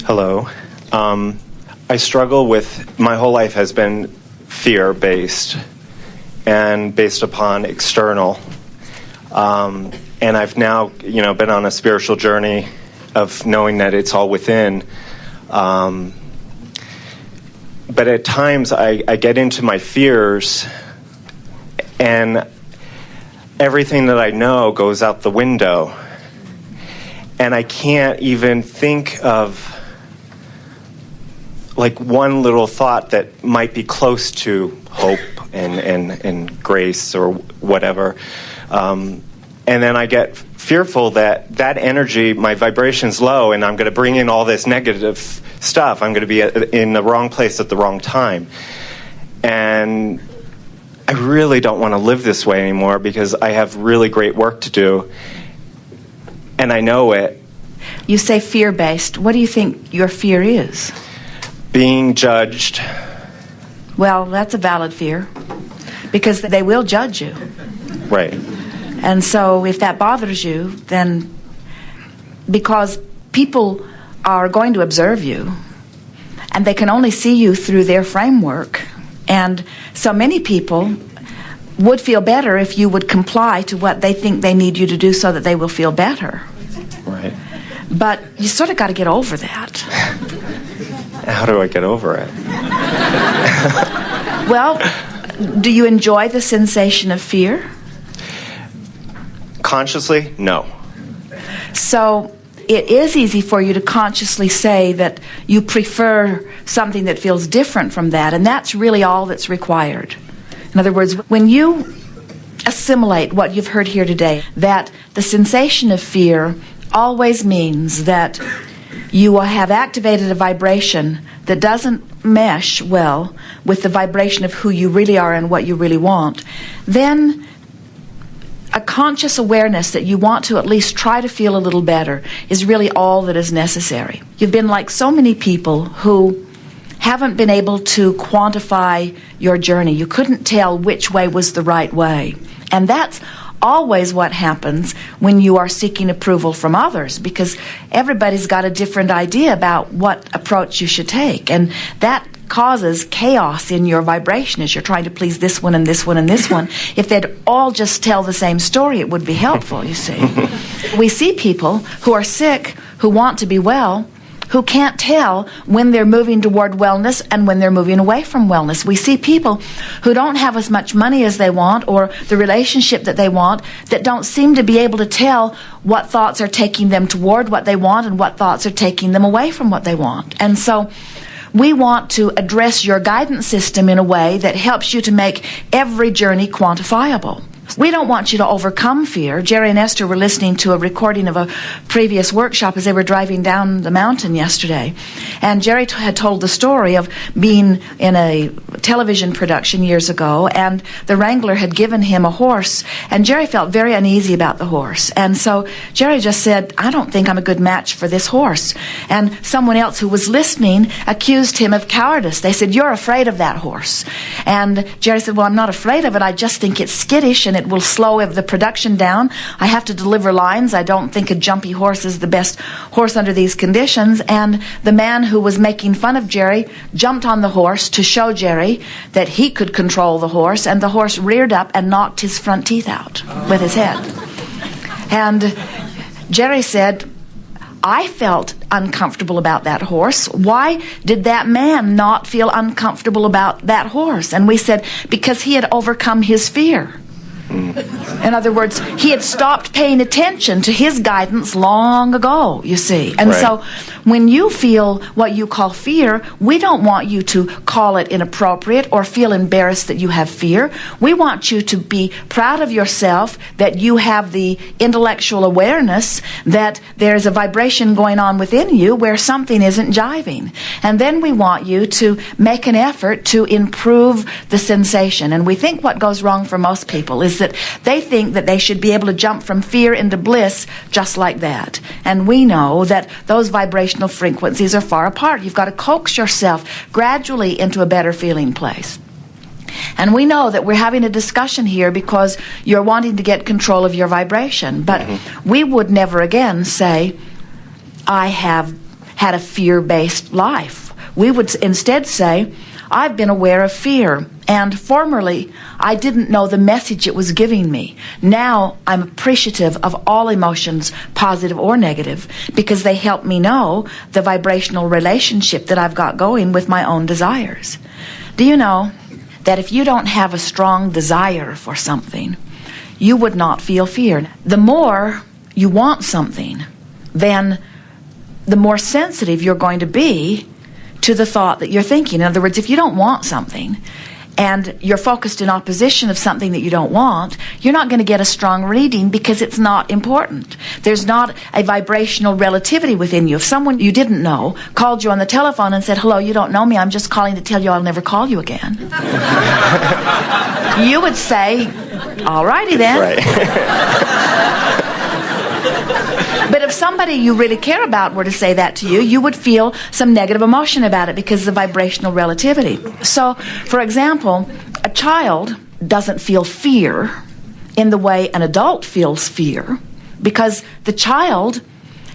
Hello. I struggle with, my whole life has been fear-based and based upon external. And I've now, been on a spiritual journey of knowing that it's all within. But at times I get into my fears and everything that I know goes out the window. And I can't even think of like one little thought that might be close to hope and grace or whatever. And then I get fearful that energy, my vibration's low, and I'm going to bring in all this negative stuff. I'm going to be in the wrong place at the wrong time. And I really don't want to live this way anymore because I have really great work to do. And I know it. You say fear-based. What do you think your fear is? Being judged. Well, that's a valid fear because they will judge you. Right. And so if that bothers you, then because people are going to observe you and they can only see you through their framework, and so many people would feel better if you would comply to what they think they need you to do so that they will feel better. Right. But you sort of got to get over that. How do I get over it? Well, do you enjoy the sensation of fear? Consciously, no. So it is easy for you to consciously say that you prefer something that feels different from that, and that's really all that's required. In other words, when you assimilate what you've heard here today, that the sensation of fear always means that you will have activated a vibration that doesn't mesh well with the vibration of who you really are and what you really want, then a conscious awareness that you want to at least try to feel a little better is really all that is necessary. You've been like so many people who haven't been able to quantify your journey. You couldn't tell which way was the right way. And that's always what happens when you are seeking approval from others, because everybody's got a different idea about what approach you should take. And that causes chaos in your vibration as you're trying to please this one and this one and this one. If they'd all just tell the same story, it would be helpful, you see. We see people who are sick, who want to be well, who can't tell when they're moving toward wellness and when they're moving away from wellness. We see people who don't have as much money as they want or the relationship that they want, that don't seem to be able to tell what thoughts are taking them toward what they want and what thoughts are taking them away from what they want. And so we want to address your guidance system in a way that helps you to make every journey quantifiable. We don't want you to overcome fear. Jerry and Esther were listening to a recording of a previous workshop as they were driving down the mountain yesterday. And Jerry had told the story of being in a television production years ago, and the wrangler had given him a horse, and Jerry felt very uneasy about the horse. And so Jerry just said, I don't think I'm a good match for this horse. And someone else who was listening accused him of cowardice. They said, you're afraid of that horse. And Jerry said, well, I'm not afraid of it. I just think it's skittish and it will slow the production down. I have to deliver lines. I don't think a jumpy horse is the best horse under these conditions. And the man who was making fun of Jerry jumped on the horse to show Jerry that he could control the horse, and the horse reared up and knocked his front teeth out with his head. And Jerry said, I felt uncomfortable about that horse. Why did that man not feel uncomfortable about that horse? And we said, because he had overcome his fear. In other words, he had stopped paying attention to his guidance long ago, you see. And right. So when you feel what you call fear, we don't want you to call it inappropriate or feel embarrassed that you have fear. We want you to be proud of yourself that you have the intellectual awareness that there's a vibration going on within you where something isn't jiving. And then we want you to make an effort to improve the sensation. And we think what goes wrong for most people is that they think that they should be able to jump from fear into bliss just like that. And we know that those vibrational frequencies are far apart. You've got to coax yourself gradually into a better feeling place. And we know that we're having a discussion here because you're wanting to get control of your vibration. But we would never again say, I have had a fear-based life. We would instead say, I've been aware of fear, and formerly I didn't know the message it was giving me. Now I'm appreciative of all emotions, positive or negative, because they help me know the vibrational relationship that I've got going with my own desires. Do you know that if you don't have a strong desire for something, you would not feel fear? The more you want something, then the more sensitive you're going to be to the thought that you're thinking. In other words, if you don't want something and you're focused in opposition of something that you don't want, you're not going to get a strong reading because it's not important. There's not a vibrational relativity within you. If someone you didn't know called you on the telephone and said, hello, you don't know me, I'm just calling to tell you I'll never call you again. You would say, all righty then. Right. But if somebody you really care about were to say that to you, you would feel some negative emotion about it because of the vibrational relativity. So, for example, a child doesn't feel fear in the way an adult feels fear because the child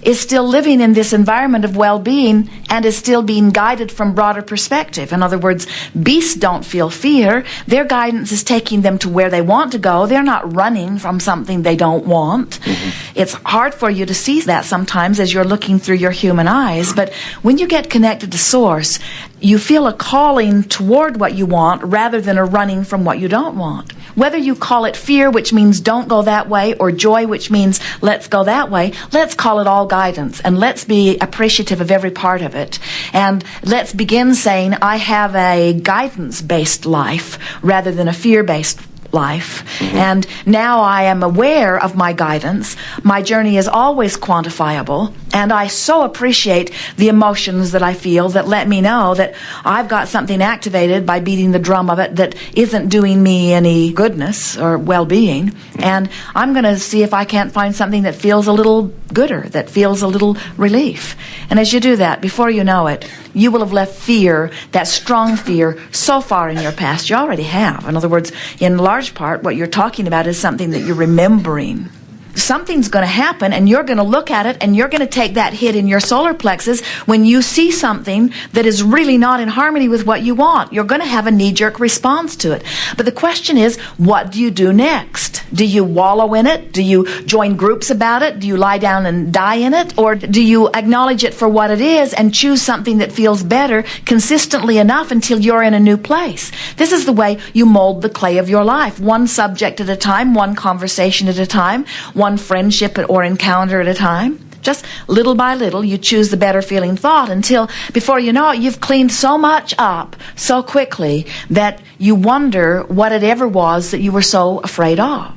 is still living in this environment of well-being and is still being guided from broader perspective. In other words, beasts don't feel fear. Their guidance is taking them to where they want to go. They're not running from something they don't want. Mm-hmm. It's hard for you to see that sometimes as you're looking through your human eyes, but when you get connected to Source, you feel a calling toward what you want rather than a running from what you don't want. Whether you call it fear, which means don't go that way, or joy, which means let's go that way, let's call it all guidance, and let's be appreciative of every part of it. And let's begin saying, I have a guidance-based life rather than a fear-based life. Mm-hmm. And now I am aware of my guidance. My journey is always quantifiable, and I so appreciate the emotions that I feel that let me know that I've got something activated by beating the drum of it that isn't doing me any goodness or well-being. Mm-hmm. And I'm going to see if I can't find something that feels a little gooder, that feels a little relief. And as you do that, before you know it, you will have left fear, that strong fear, so far in your past. You already have. In other words, in large part, what you're talking about is something that you're remembering. Something's going to happen, and you're going to look at it, and you're going to take that hit in your solar plexus when you see something that is really not in harmony with what you want. You're going to have a knee-jerk response to it. But the question is, what do you do next? Do you wallow in it? Do you join groups about it? Do you lie down and die in it? Or do you acknowledge it for what it is and choose something that feels better consistently enough until you're in a new place? This is the way you mold the clay of your life, one subject at a time, one conversation at a time, one friendship or encounter at a time. Just little by little, you choose the better feeling thought until, before you know it, you've cleaned so much up so quickly that you wonder what it ever was that you were so afraid of.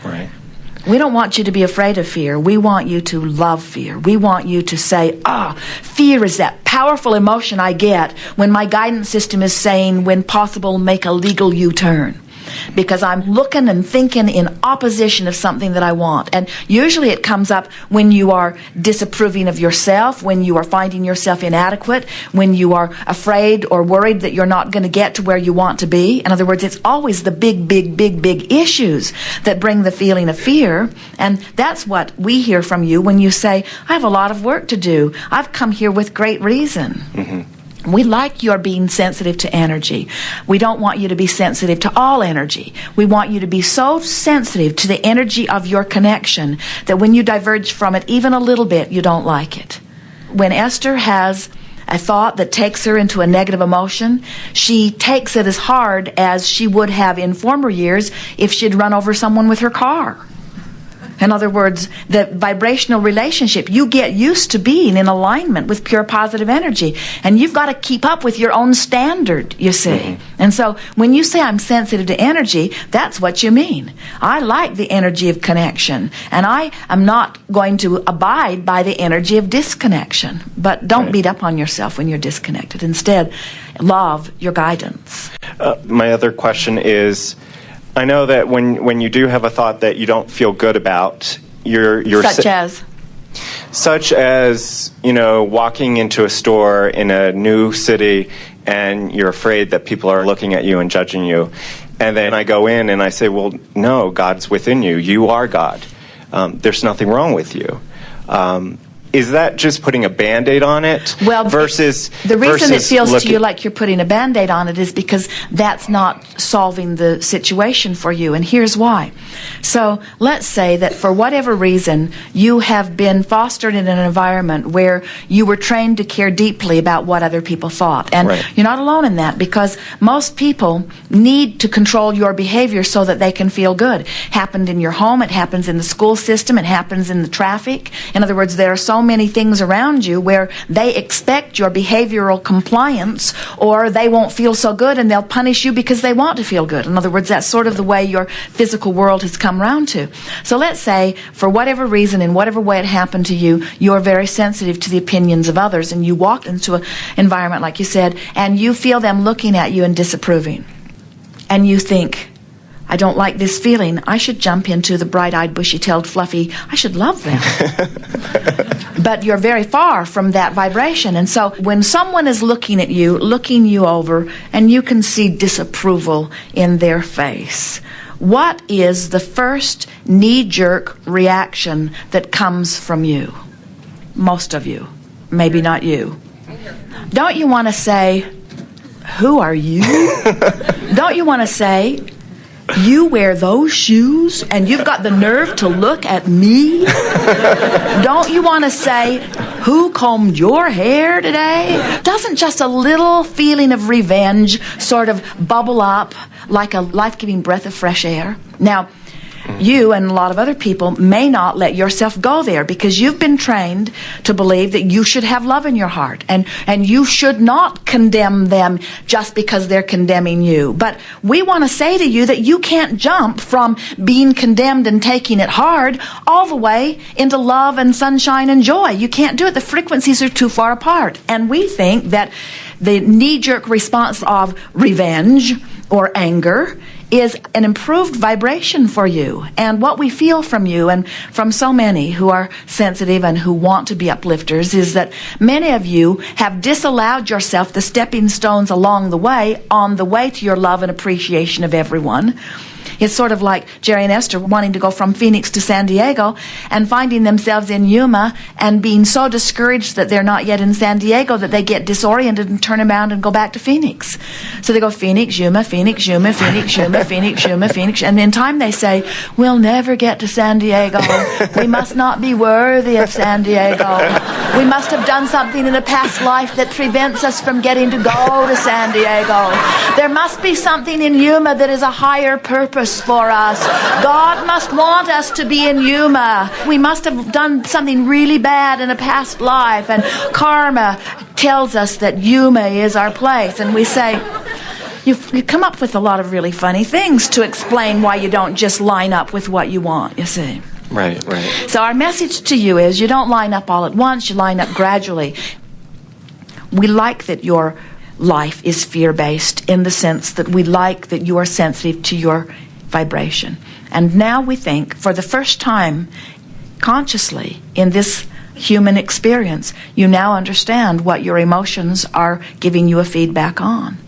Right. We don't want you to be afraid of fear. We want you to love fear. We want you to say, fear is that powerful emotion I get when my guidance system is saying, when possible, make a legal U-turn. Because I'm looking and thinking in opposition of something that I want. And usually it comes up when you are disapproving of yourself, when you are finding yourself inadequate, when you are afraid or worried that you're not going to get to where you want to be. In other words, it's always the big issues that bring the feeling of fear. And that's what we hear from you when you say, I have a lot of work to do. I've come here with great reason. Mm-hmm. We like your being sensitive to energy. We don't want you to be sensitive to all energy. We want you to be so sensitive to the energy of your connection that when you diverge from it even a little bit, you don't like it. When Esther has a thought that takes her into a negative emotion, she takes it as hard as she would have in former years if she'd run over someone with her car. In other words, the vibrational relationship, you get used to being in alignment with pure positive energy. And you've got to keep up with your own standard, you see. Mm-hmm. And so when you say I'm sensitive to energy, that's what you mean. I like the energy of connection. And I am not going to abide by the energy of disconnection. But don't beat up on yourself when you're disconnected. Instead, love your guidance. My other question is, I know that when you do have a thought that you don't feel good about, you're such as walking into a store in a new city and you're afraid that people are looking at you and judging you, and then I go in and I say, well, no, God's within you. You are God. There's nothing wrong with you. is that just putting a Band-Aid on it? Well, versus the reason it feels looking, to you like you're putting a Band-Aid on it is because that's not solving the situation for you, and here's why. So let's say that for whatever reason you have been fostered in an environment where you were trained to care deeply about what other people thought, and right. You're not alone in that, because most people need to control your behavior so that they can feel good. Happened in your home, it happens in the school system, it happens in the traffic. In other words, there are so many things around you where they expect your behavioral compliance, or they won't feel so good and they'll punish you because they want to feel good. In other words, that's sort of the way your physical world has come round to. So let's say, for whatever reason, in whatever way it happened to you, you're very sensitive to the opinions of others, and you walk into an environment, like you said, and you feel them looking at you and disapproving. And you think, I don't like this feeling. I should jump into the bright-eyed, bushy-tailed, fluffy. I should love them. But you're very far from that vibration. And so when someone is looking at you, looking you over, and you can see disapproval in their face, what is the first knee-jerk reaction that comes from you? Most of you. Maybe not you. Don't you want to say, who are you? Don't you want to say, you wear those shoes and you've got the nerve to look at me? Don't you want to say, who combed your hair today? Doesn't just a little feeling of revenge sort of bubble up like a life-giving breath of fresh air? Now, you and a lot of other people may not let yourself go there, because you've been trained to believe that you should have love in your heart, and you should not condemn them just because they're condemning you. But we want to say to you that you can't jump from being condemned and taking it hard all the way into love and sunshine and joy. You can't do it. The frequencies are too far apart. And we think that the knee-jerk response of revenge or anger is an improved vibration for you. And what we feel from you and from so many who are sensitive and who want to be uplifters is that many of you have disallowed yourself the stepping stones along the way, on the way to your love and appreciation of everyone. It's sort of like Jerry and Esther wanting to go from Phoenix to San Diego and finding themselves in Yuma and being so discouraged that they're not yet in San Diego that they get disoriented and turn around and go back to Phoenix. So they go Phoenix, Yuma, Phoenix, Yuma, Phoenix, Yuma, Phoenix, Yuma, Phoenix. And in time they say, we'll never get to San Diego. We must not be worthy of San Diego. We must have done something in a past life that prevents us from getting to go to San Diego. There must be something in Yuma that is a higher purpose for us. God must want us to be in Yuma. We must have done something really bad in a past life, and karma tells us that Yuma is our place. And we say, you come up with a lot of really funny things to explain why you don't just line up with what you want, you see. Right. So our message to you is, you don't line up all at once, you line up gradually. We like that your life is fear-based, in the sense that we like that you are sensitive to your vibration. And now we think, for the first time consciously in this human experience, you now understand what your emotions are giving you a feedback on.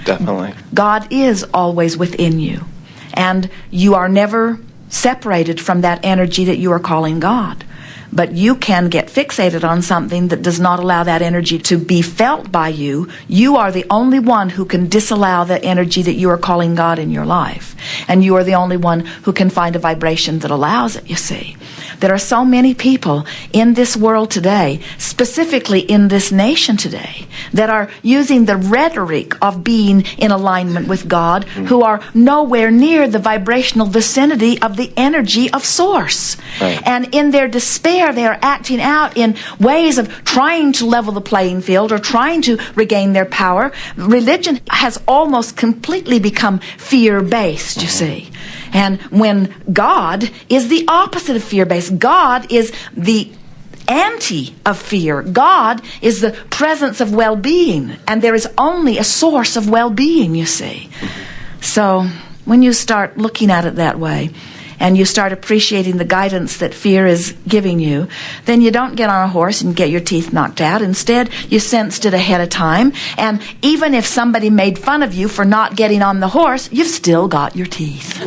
Definitely. God is always within you, and you are never separated from that energy that you are calling God. But you can get fixated on something that does not allow that energy to be felt by you. You are the only one who can disallow the energy that you are calling God in your life. And you are the only one who can find a vibration that allows it, you see. There are so many people in this world today, specifically in this nation today, that are using the rhetoric of being in alignment with God, who are nowhere near the vibrational vicinity of the energy of Source. Right. And in their despair, they are acting out in ways of trying to level the playing field or trying to regain their power. Religion has almost completely become fear-based, you see. And when God is the opposite of fear-based, God is the anti of fear. God is the presence of well-being, and there is only a source of well-being, you see. So when you start looking at it that way, and you start appreciating the guidance that fear is giving you, then you don't get on a horse and get your teeth knocked out. Instead, you sensed it ahead of time, and even if somebody made fun of you for not getting on the horse, you've still got your teeth.